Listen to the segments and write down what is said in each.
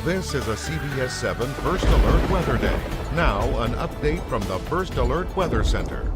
This is a CBS7 First Alert Weather Day. Now, an update from the First Alert Weather Center.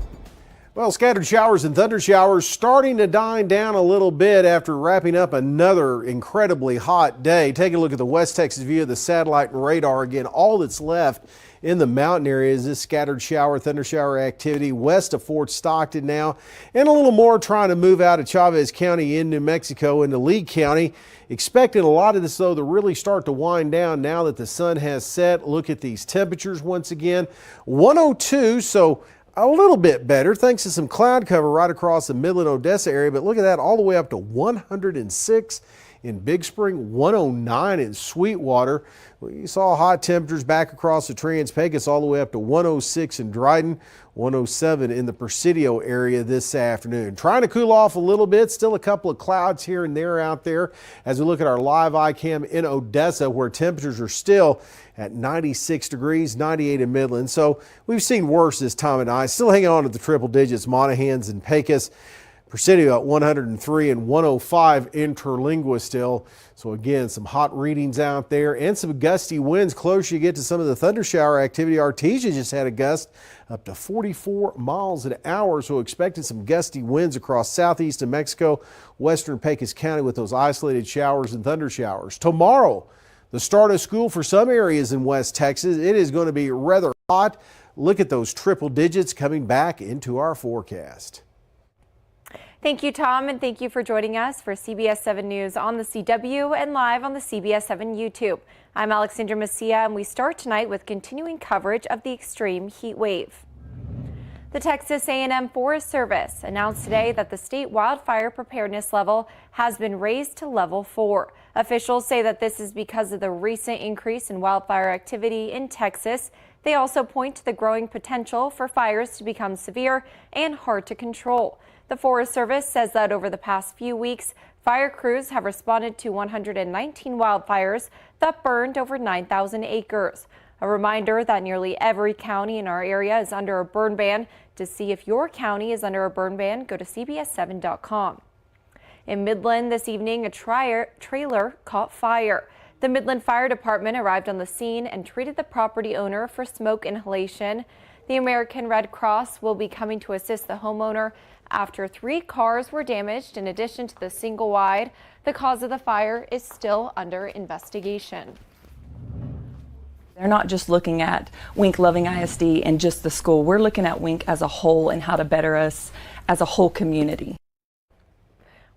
Well, scattered showers and thunder showers starting to die down a little bit after wrapping up another incredibly hot day. Take a look at the West Texas view of the satellite and radar. Again, all that's left in the mountain area is this scattered shower, thunder shower activity west of Fort Stockton now, and a little more trying to move out of Chavez County in New Mexico into Lee County. Expecting a lot of this, though, to really start to wind down now that the sun has set. Look at these temperatures once again. 102, so a little bit better thanks to some cloud cover right across the Midland Odessa area. But look at that, all the way up to 106 in Big Spring, 109 in Sweetwater. We saw hot temperatures back across the Trans-Pecos all the way up to 106 in Dryden, 107 in the Presidio area this afternoon. Trying to cool off a little bit, still a couple of clouds here and there out there as we look at our live iCam in Odessa, where temperatures are still at 96 degrees, 98 in Midland. So we've seen worse this time of night. Still hanging on to the triple digits, Monahans and Pecos. Presidio at 103 and 105 Interlingua still. So again, some hot readings out there and some gusty winds. Closer you get to some of the thunder shower activity. Artesia just had a gust up to 44 miles an hour. So expecting some gusty winds across southeast New Mexico, western Pecos County with those isolated showers and thunder showers. Tomorrow, the start of school for some areas in West Texas. It is going to be rather hot. Look at those triple digits coming back into our forecast. Thank you, Tom, and thank you for joining us for CBS 7 News on the CW and live on the CBS 7 YouTube. I'm Alexandra Macia, and we start tonight with continuing coverage of the extreme heat wave. The Texas A&M Forest Service announced today that the state wildfire preparedness level has been raised to level 4. Officials say that this is because of the recent increase in wildfire activity in Texas. They also point to the growing potential for fires to become severe and hard to control. The Forest Service says that over the past few weeks, fire crews have responded to 119 wildfires that burned over 9,000 acres. A reminder that nearly every county in our area is under a burn ban. To see if your county is under a burn ban, go to CBS7.com. In Midland this evening, a trailer caught fire. The Midland Fire Department arrived on the scene and treated the property owner for smoke inhalation. The American Red Cross will be coming to assist the homeowner after 3 cars were damaged in addition to the single wide. The cause of the fire is still under investigation. They're not just looking at Wink Loving ISD and just the school. We're looking at Wink as a whole and how to better us as a whole community.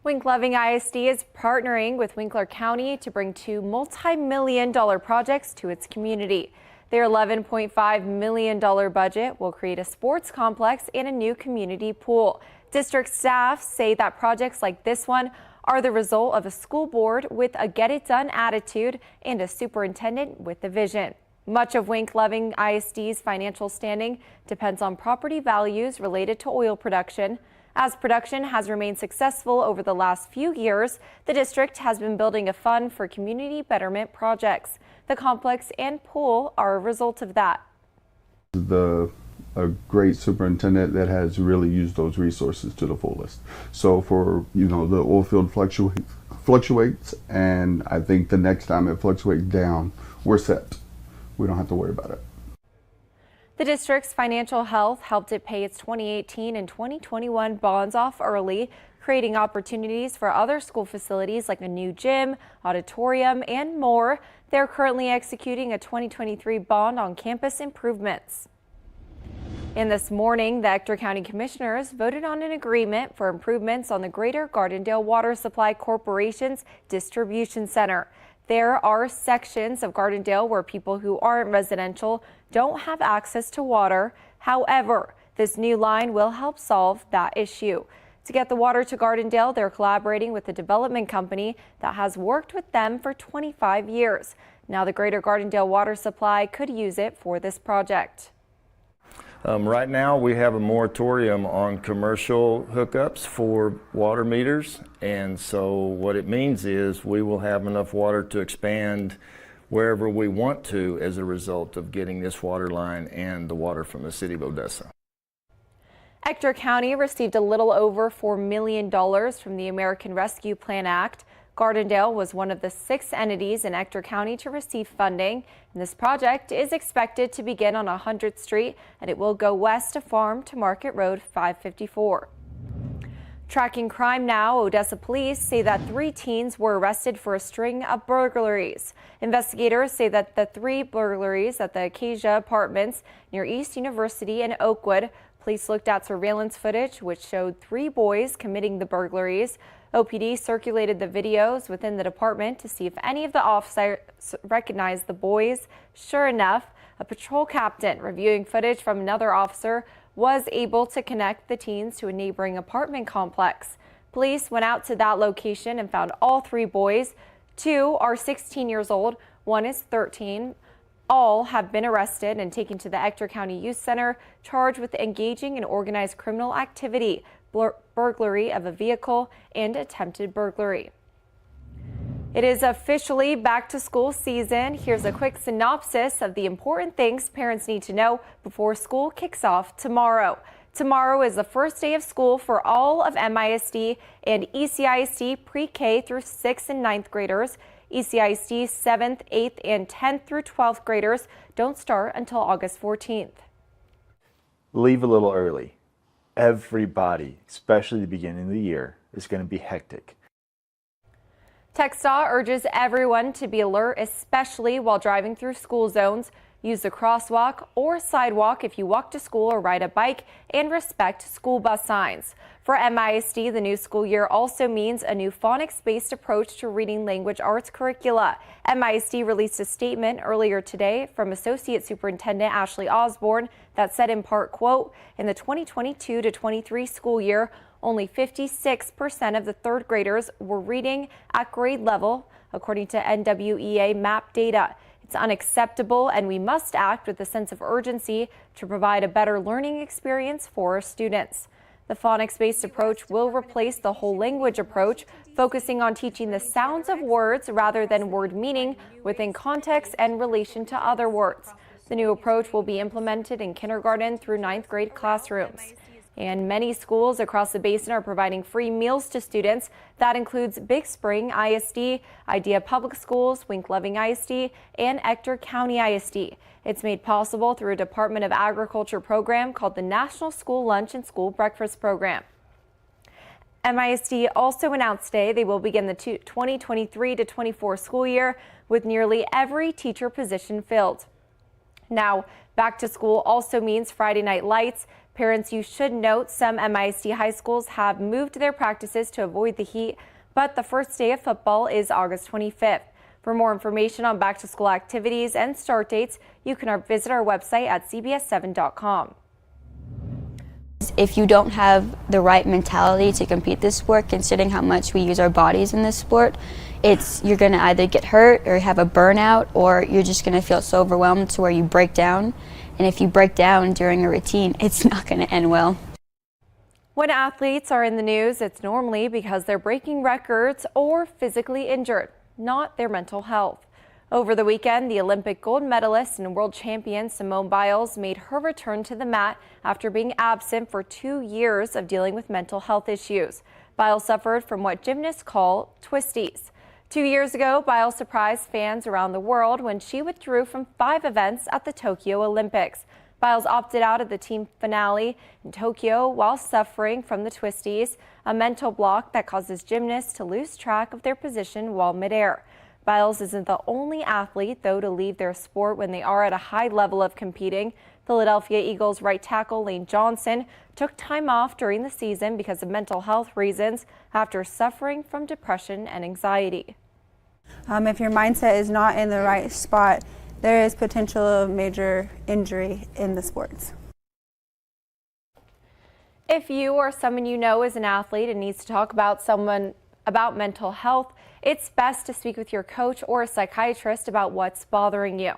Wink Loving ISD is partnering with Winkler County to bring 2 multi-million-dollar projects to its community. Their $11.5 million budget will create a sports complex and a new community pool. District staff say that projects like this one are the result of a school board with a get-it-done attitude and a superintendent with a vision. Much of Wink Loving ISD's financial standing depends on property values related to oil production. As production has remained successful over the last few years, the district has been building a fund for community betterment projects. The complex and pool are a result of that. A great superintendent that has really used those resources to the fullest. So for, the oil field fluctuates, and I think the next time it fluctuates down, we're set. We don't have to worry about it. The district's financial health helped it pay its 2018 and 2021 bonds off early, creating opportunities for other school facilities like a new gym, auditorium, and more. They're currently executing a 2023 bond on campus improvements. And this morning, the Ector County Commissioners voted on an agreement for improvements on the Greater Gardendale Water Supply Corporation's distribution center. There are sections of Gardendale where people who aren't residential don't have access to water. However, this new line will help solve that issue. To get the water to Gardendale, they're collaborating with a development company that has worked with them for 25 years. Now the Greater Gardendale Water Supply could use it for this project. Right now we have a moratorium on commercial hookups for water meters, and so what it means is we will have enough water to expand wherever we want to as a result of getting this water line and the water from the city of Odessa. Ector County received a little over $4 million from the American Rescue Plan Act. Gardendale was one of the 6 entities in Ector County to receive funding, and this project is expected to begin on 100th Street, and it will go west of Farm to Market Road 554. Tracking crime now, Odessa police say that 3 teens were arrested for a string of burglaries. Investigators say that the 3 burglaries at the Acacia Apartments near East University in Oakwood. Police looked at surveillance footage which showed 3 boys committing the burglaries. OPD circulated the videos within the department to see if any of the officers recognized the boys. Sure enough, a patrol captain reviewing footage from another officer was able to connect the teens to a neighboring apartment complex. Police went out to that location and found all 3 boys. 2 are 16 years old, 1 is 13. All have been arrested and taken to the Ector County Youth Center, charged with engaging in organized criminal activity, burglary of a vehicle, and attempted burglary. It is officially back to school season. Here's a quick synopsis of the important things parents need to know before school kicks off tomorrow. Tomorrow is the first day of school for all of MISD and ECISD pre-K through 6th and 9th graders. ECISD 7th, 8th, and 10th through 12th graders don't start until August 14th. Leave a little early. Everybody, especially the beginning of the year, is going to be hectic. TxDOT urges everyone to be alert, especially while driving through school zones. Use the crosswalk or sidewalk if you walk to school or ride a bike, and respect school bus signs. For MISD, the new school year also means a new phonics-based approach to reading language arts curricula. MISD released a statement earlier today from Associate Superintendent Ashley Osborne that said in part, quote, in the 2022-23 school year, only 56% of the 3rd graders were reading at grade level, according to NWEA MAP data. It's unacceptable, and we must act with a sense of urgency to provide a better learning experience for our students. The phonics-based approach will replace the whole language approach, focusing on teaching the sounds of words rather than word meaning within context and relation to other words. The new approach will be implemented in kindergarten through 9th grade classrooms. And many schools across the Basin are providing free meals to students. That includes Big Spring ISD, Idea Public Schools, Wink Loving ISD, and Ector County ISD. It's made possible through a Department of Agriculture program called the National School Lunch and School Breakfast Program. MISD also announced today they will begin the 2023-24 school year with nearly every teacher position filled. Now, back to school also means Friday night lights. Parents, you should note some MISD high schools have moved their practices to avoid the heat, but the first day of football is August 25th. For more information on back to school activities and start dates, you can visit our website at CBS7.com. If you don't have the right mentality to compete this sport, considering how much we use our bodies in this sport, you're going to either get hurt or have a burnout, or you're just going to feel so overwhelmed to where you break down. And if you break down during a routine, it's not going to end well. When athletes are in the news, it's normally because they're breaking records or physically injured, not their mental health. Over the weekend, the Olympic gold medalist and world champion Simone Biles made her return to the mat after being absent for 2 years of dealing with mental health issues. Biles suffered from what gymnasts call twisties. 2 years ago, Biles surprised fans around the world when she withdrew from 5 events at the Tokyo Olympics. Biles opted out of the team finale in Tokyo while suffering from the twisties, a mental block that causes gymnasts to lose track of their position while midair. Biles isn't the only athlete, though, to leave their sport when they are at a high level of competing. Philadelphia Eagles right tackle Lane Johnson took time off during the season because of mental health reasons after suffering from depression and anxiety. If your mindset is not in the right spot, there is potential of major injury in the sports. If you or someone you know is an athlete and needs to talk about mental health, it's best to speak with your coach or a psychiatrist about what's bothering you.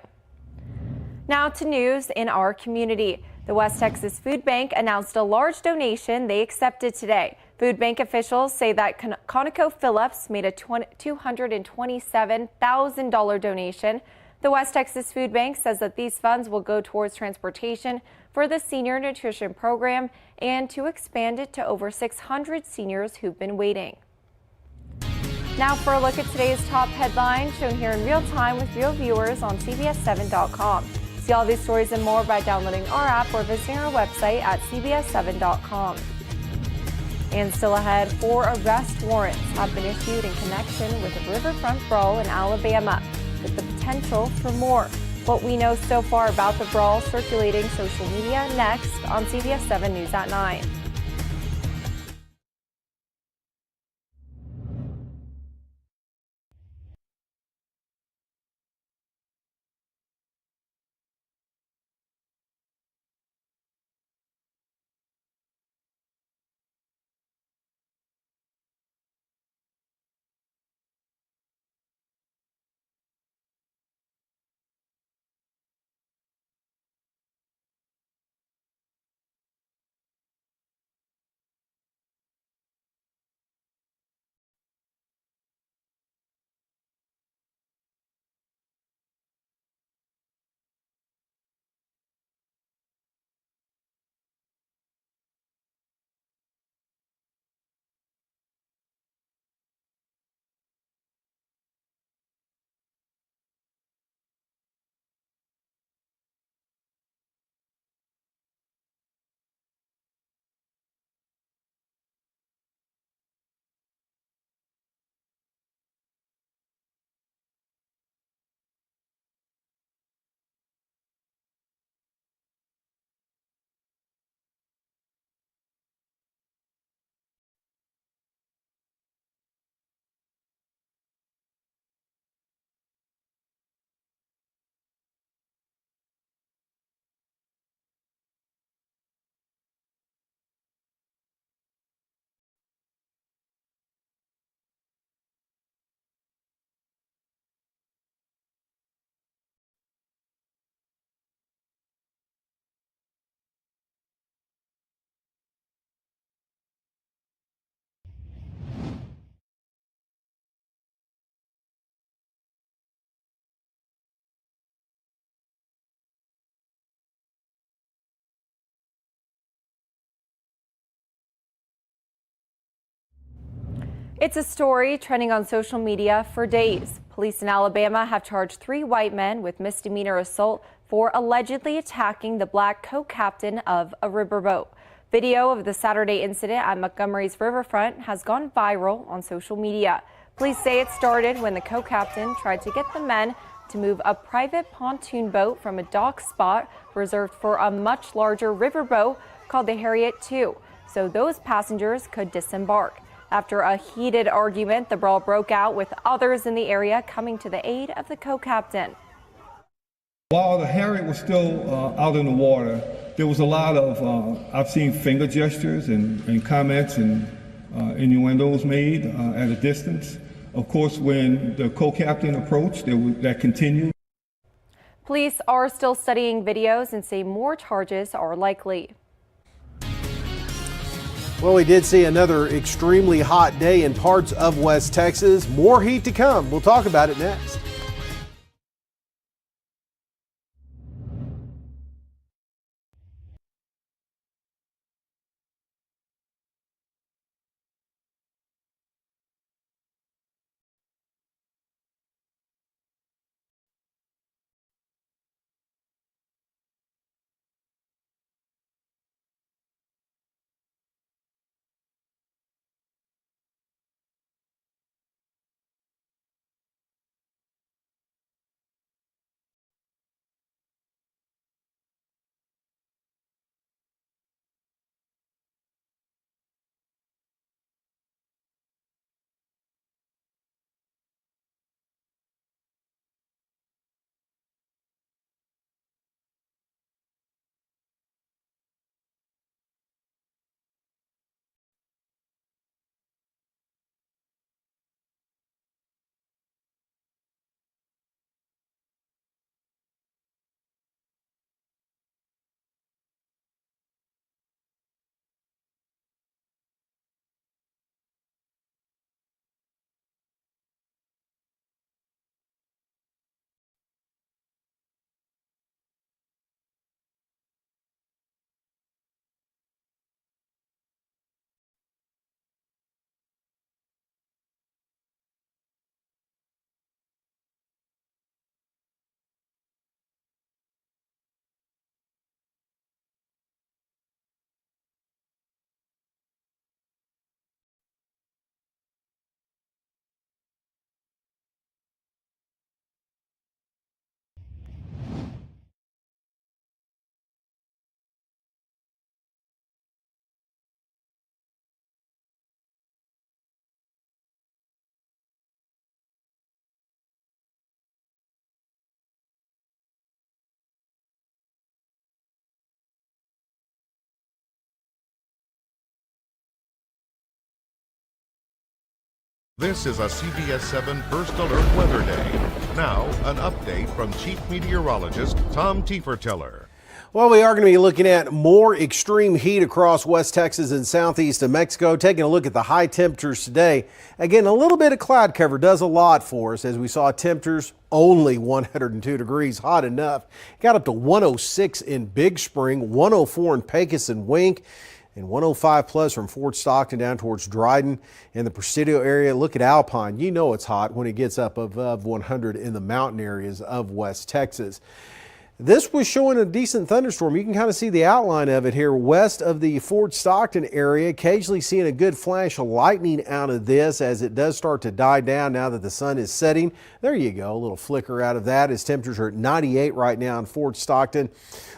Now to news in our community. The West Texas Food Bank announced a large donation they accepted today. Food Bank officials say that ConocoPhillips made a $227,000 donation. The West Texas Food Bank says that these funds will go towards transportation for the senior nutrition program and to expand it to over 600 seniors who've been waiting. Now for a look at today's top headlines shown here in real time with real viewers on CBS7.com. See all these stories and more by downloading our app or visiting our website at CBS7.com. And still ahead, 4 arrest warrants have been issued in connection with a riverfront brawl in Alabama, with the potential for more. What we know so far about the brawl circulating social media next on CBS 7 News at 9. It's a story trending on social media for days. Police in Alabama have charged 3 white men with misdemeanor assault for allegedly attacking the black co-captain of a riverboat. Video of the Saturday incident at Montgomery's riverfront has gone viral on social media. Police say it started when the co-captain tried to get the men to move a private pontoon boat from a dock spot reserved for a much larger riverboat called the Harriet II, so those passengers could disembark. After a heated argument, the brawl broke out with others in the area coming to the aid of the co-captain. While the Harriet was still out in the water, there was a lot of, I've seen finger gestures and comments and innuendos made at a distance. Of course, when the co-captain approached, that continued. Police are still studying videos and say more charges are likely. Well, we did see another extremely hot day in parts of West Texas. More heat to come. We'll talk about it next. This is a CBS7 First Alert Weather Day. Now, an update from Chief Meteorologist Tom Tiefertiller. Well, we are going to be looking at more extreme heat across West Texas and southeast of Mexico. Taking a look at the high temperatures today. Again, a little bit of cloud cover does a lot for us as we saw temperatures only 102 degrees, hot enough. Got up to 106 in Big Spring, 104 in Pecos and Wink, and 105 plus from Fort Stockton down towards Dryden in the Presidio area. Look at Alpine. You know it's hot when it gets up above 100 in the mountain areas of West Texas. This was showing a decent thunderstorm. You can kind of see the outline of it here west of the Fort Stockton area. Occasionally seeing a good flash of lightning out of this as it does start to die down now that the sun is setting. There you go, a little flicker out of that as temperatures are at 98 right now in Fort Stockton.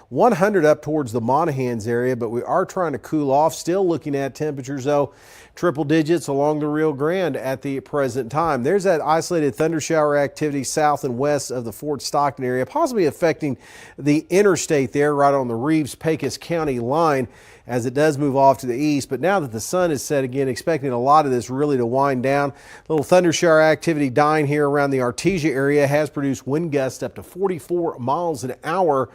100 up towards the Monahans area, but we are trying to cool off. Still looking at temperatures, though, triple digits along the Rio Grande at the present time. There's that isolated thunder shower activity south and west of the Fort Stockton area, possibly affecting the interstate there right on the Reeves-Pecos County line as it does move off to the east. But now that the sun is set again, expecting a lot of this really to wind down. Little thunder shower activity dying here around the Artesia area has produced wind gusts up to 44 miles an hour.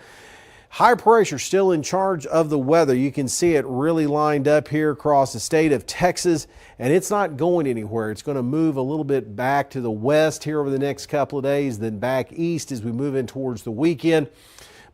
High pressure still in charge of the weather. You can see it really lined up here across the state of Texas, and it's not going anywhere. It's going to move a little bit back to the west here over the next couple of days, then back east as we move in towards the weekend.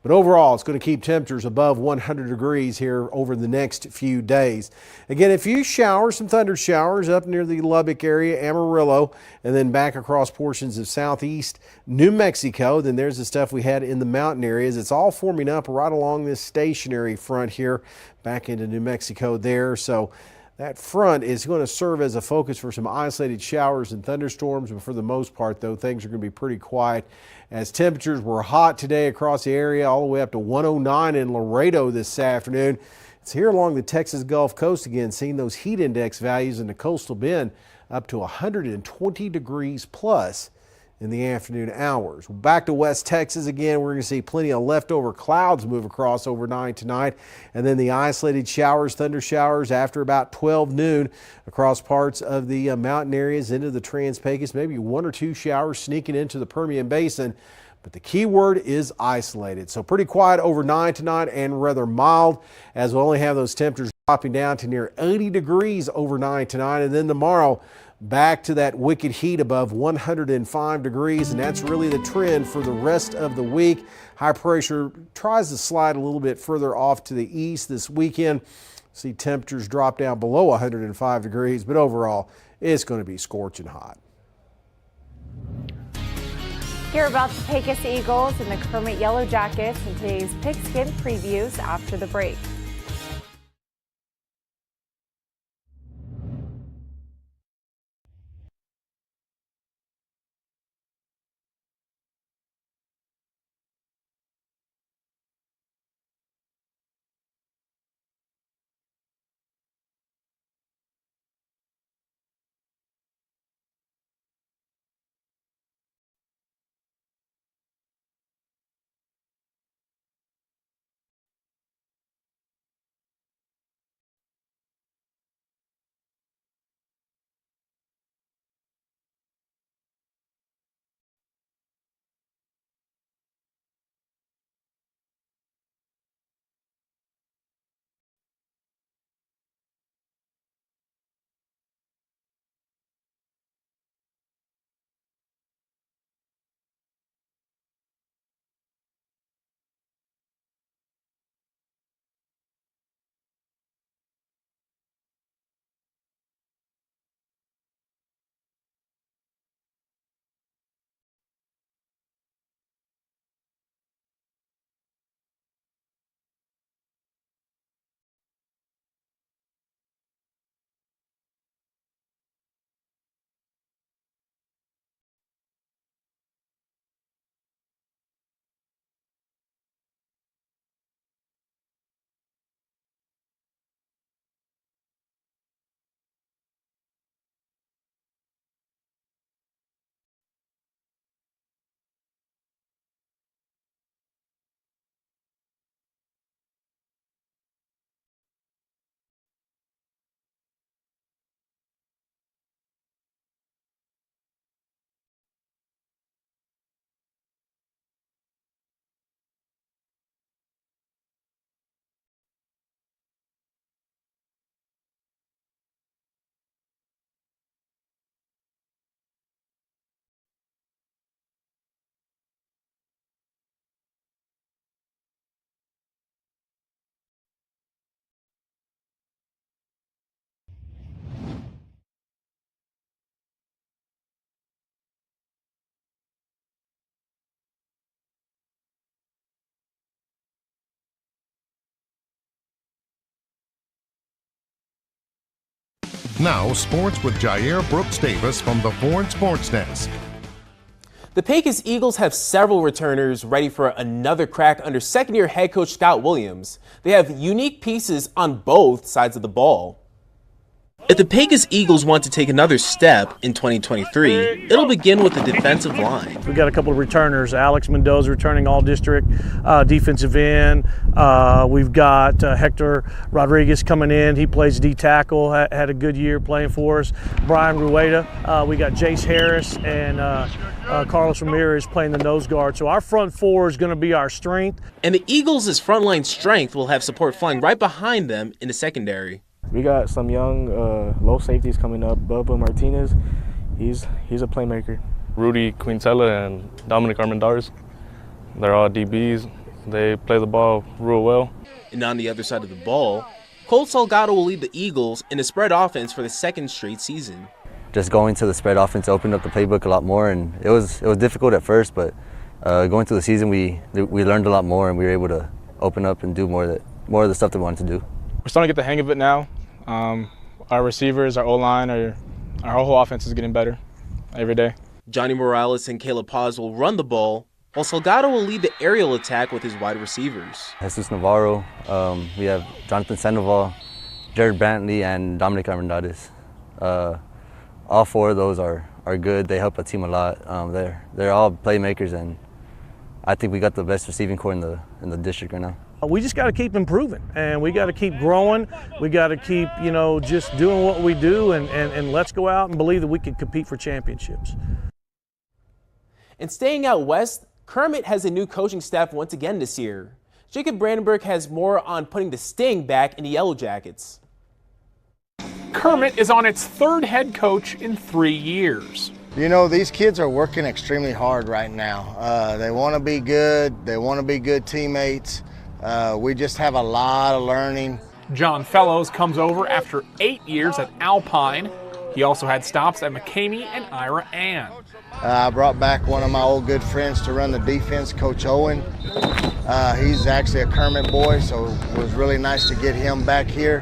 But overall, it's going to keep temperatures above 100 degrees here over the next few days. Again, a few showers, some thunder showers up near the Lubbock area, Amarillo, and then back across portions of southeast New Mexico. Then there's the stuff we had in the mountain areas. It's all forming up right along this stationary front here back into New Mexico there. So that front is going to serve as a focus for some isolated showers and thunderstorms, but for the most part, though, things are going to be pretty quiet as temperatures were hot today across the area, all the way up to 109 in Laredo this afternoon. It's here along the Texas Gulf Coast again, seeing those heat index values in the coastal bend up to 120 degrees plus in the afternoon hours. Back to West Texas again, we're going to see plenty of leftover clouds move across overnight tonight, and then the isolated showers, thunder showers after about 12 noon across parts of the mountain areas into the Trans-Pecos, maybe one or two showers sneaking into the Permian Basin. But the key word is isolated. So pretty quiet overnight tonight and rather mild as we'll only have those temperatures dropping down to near 80 degrees overnight tonight, and then tomorrow back to that wicked heat above 105 degrees, and that's really the trend for the rest of the week. High pressure tries to slide a little bit further off to the east this weekend. See temperatures drop down below 105 degrees, but overall it's going to be scorching hot. Hear about the Pecos Eagles and the Kermit Yellow Jackets in today's Pigskin previews after the break. Now, sports with Jair Brooks Davis from the Ford Sports Desk. The Pecos Eagles have several returners ready for another crack under second-year head coach Scott Williams. They have unique pieces on both sides of the ball. If the Pecos Eagles want to take another step in 2023, it'll begin with the defensive line. We've got a couple of returners. Alex Mendoza returning all-district defensive end. We've got Hector Rodriguez coming in. He plays D-tackle, had a good year playing for us. Brian Rueda. We got Jace Harris and Carlos Ramirez playing the nose guard. So our front four is going to be our strength. And the Eagles' frontline strength will have support flying right behind them in the secondary. We got some young low safeties coming up. Bubba Martinez, he's a playmaker. Rudy Quintela and Dominic Armendariz, they're all DBs. They play the ball real well. And on the other side of the ball, Colt Salgado will lead the Eagles in a spread offense for the second straight season. Just going to the spread offense opened up the playbook a lot more, and it was difficult at first, but going through the season we learned a lot more, and we were able to open up and do more of the stuff that we wanted to do. We're starting to get the hang of it now. Our receivers, our O-line, our whole offense is getting better every day. Johnny Morales and Caleb Paz will run the ball, while Salgado will lead the aerial attack with his wide receivers. Jesus Navarro, we have Jonathan Sandoval, Jared Brantley, and Dominic Armendariz. All four of those are good. They help the team a lot. They're all playmakers, and I think we got the best receiving core in the district right now. We just got to keep improving, and we got to keep growing. We got to keep, just doing what we do, and let's go out and believe that we can compete for championships. And staying out west, Kermit has a new coaching staff once again this year. Jacob Brandenburg has more on putting the sting back in the Yellow Jackets. Kermit is on its third head coach in 3 years. These kids are working extremely hard right now. They want to be good. They want to be good teammates. We just have a lot of learning. John Fellows comes over after 8 years at Alpine. He also had stops at McCamey and Ira Ann. I brought back one of my old good friends to run the defense, Coach Owen. He's actually a Kermit boy, so it was really nice to get him back here.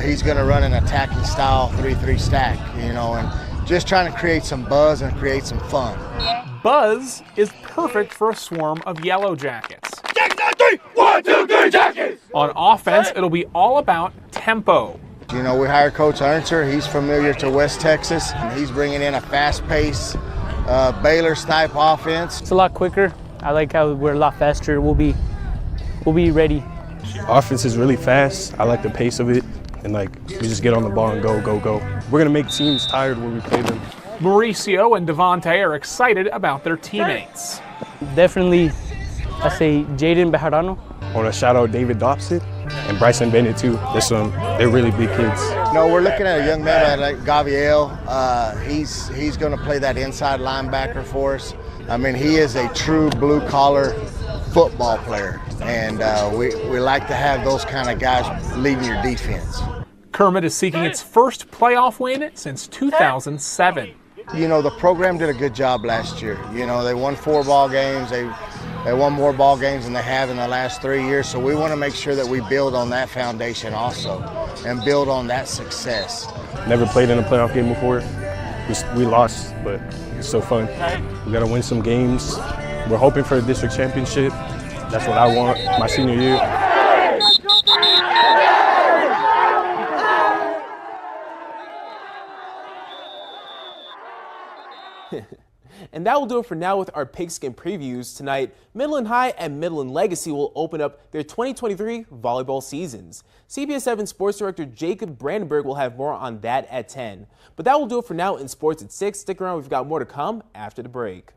He's going to run an attacking style 3-3 stack, and just trying to create some buzz and create some fun. Buzz is perfect for a swarm of Yellow Jackets. One, two, three, Jackets! On offense, it'll be all about tempo. We hired Coach Ernster. He's familiar to West Texas, and he's bringing in a fast-paced Baylor's type offense. It's a lot quicker. I like how we're a lot faster. We'll be ready. Offense is really fast. I like the pace of it, and we just get on the ball and go, go, go. We're gonna make teams tired when we play them. Mauricio and Devontae are excited about their teammates. Definitely, I say Jaden Bejarano. I want to shout out David Dobson and Bryson Bennett too. They're really big kids. We're looking at a young man like Gaviel. He's going to play that inside linebacker for us. He is a true blue-collar football player, and we like to have those kind of guys leading your defense. Kermit is seeking its first playoff win since 2007. The program did a good job last year. They won 4 ball games. They won more ball games than they have in the last 3 years. So we want to make sure that we build on that foundation also and build on that success. Never played in a playoff game before. We lost, but it's so fun. We got to win some games. We're hoping for a district championship. That's what I want my senior year. And that will do it for now with our pigskin previews. Tonight, Midland High and Midland Legacy will open up their 2023 volleyball seasons. CBS7 Sports Director Jacob Brandenburg will have more on that at 10. But that will do it for now in sports at 6. Stick around, we've got more to come after the break.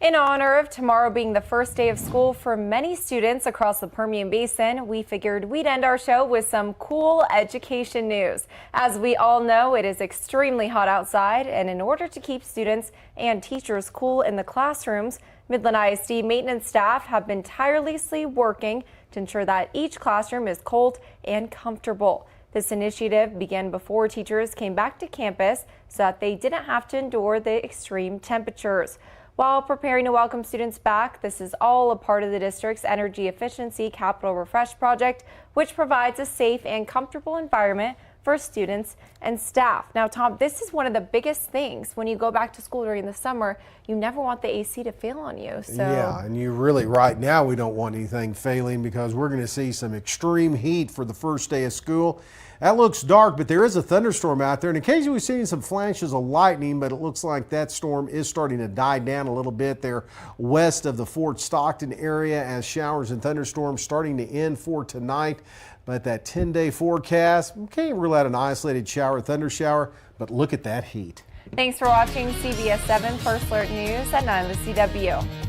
In honor of tomorrow being the first day of school for many students across the Permian Basin, we figured we'd end our show with some cool education news. As we all know, it is extremely hot outside, and in order to keep students and teachers cool in the classrooms, Midland ISD maintenance staff have been tirelessly working to ensure that each classroom is cold and comfortable. This initiative began before teachers came back to campus so that they didn't have to endure the extreme temperatures. While preparing to welcome students back, this is all a part of the district's Energy Efficiency Capital Refresh project, which provides a safe and comfortable environment for students and staff. Now, Tom, this is one of the biggest things when you go back to school during the summer. You never want the AC to fail on you. So. Yeah, and you really, right now, we don't want anything failing because we're going to see some extreme heat for the first day of school. That looks dark, but there is a thunderstorm out there, and occasionally we've seen some flashes of lightning, but it looks like that storm is starting to die down a little bit there west of the Fort Stockton area as showers and thunderstorms starting to end for tonight. But that 10-day forecast, we can't rule out an isolated shower, thunder shower, but look at that heat. Thanks for watching CBS 7 First Alert News at 9 of the CW.